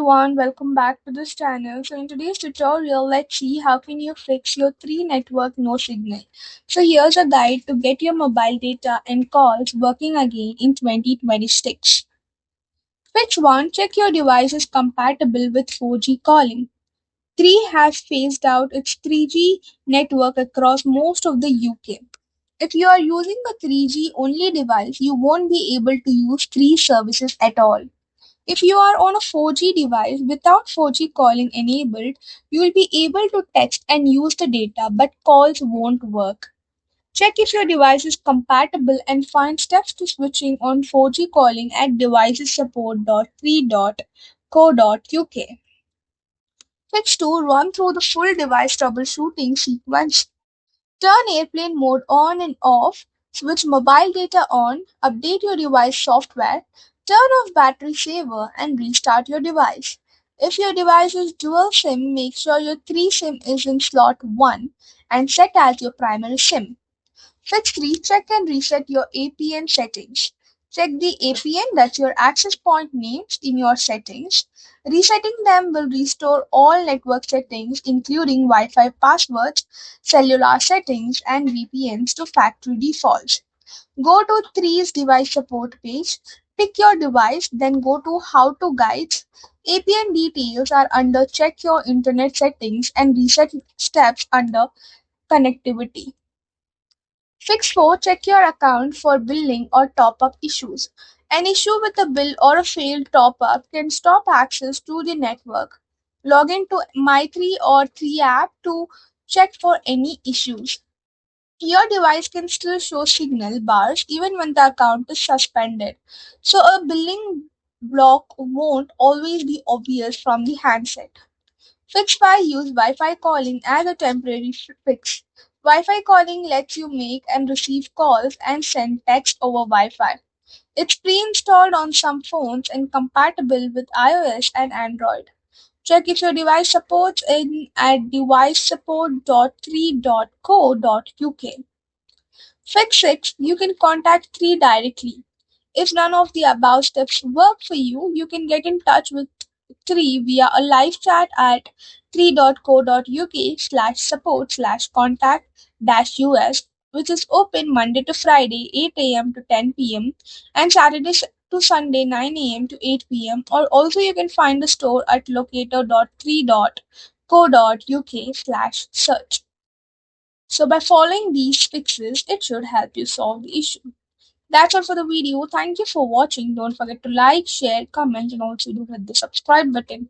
everyone, welcome back to this channel. So in today's tutorial, let's see how can you fix your 3 network no signal. So here's a guide to get your mobile data and calls working again in 2026. Fix 1. Check your device is compatible with 4G calling. 3 has phased out its 3G network across most of the UK. If you are using a 3G only device, you won't be able to use 3 services at all. If you are on a 4G device without 4G calling enabled, you will be able to text and use the data, but calls won't work. Check if your device is compatible and find steps to switching on 4G calling at devicessupport.3.co.uk. Fix 2. Run through the full device troubleshooting sequence. Turn airplane mode on and off, switch mobile data on, update your device software, turn off battery saver and restart your device. If your device is dual SIM, make sure your 3 SIM is in slot 1 and set as your primary SIM. Fix 3. Check and reset your APN settings. Check the APN, that's your access point names, in your settings. Resetting them will restore all network settings including Wi-Fi passwords, cellular settings and VPNs to factory defaults. Go to 3's device support page, pick your device, then go to How to Guides. APN details are under Check your internet settings and reset steps under Connectivity. Fix 4. Check your account for billing or top-up issues. An issue with a bill or a failed top-up can stop access to the network. Log into My3 or 3 app to check for any issues. Your device can still show signal bars even when the account is suspended, so a billing block won't always be obvious from the handset. Fix 5. Use Wi-Fi calling as a temporary fix. Wi-Fi calling lets you make and receive calls and send text over Wi-Fi. It's pre-installed on some phones and compatible with iOS and Android. Check if your device supports it at devicesupport.3.co.uk. Fix 6. You can contact 3 directly. If none of the above steps work for you, you can get in touch with 3 via a live chat at 3.co.uk/support/contact-us, which is open Monday to Friday 8 a.m. to 10 p.m. and Saturday to Sunday 9 a.m. to 8 p.m. Or also you can find the store at locator.3.co.uk/search. So by following these fixes, it should help you solve the issue. That's all for the video. Thank you for watching. Don't forget to like, share, comment, and also do hit the subscribe button.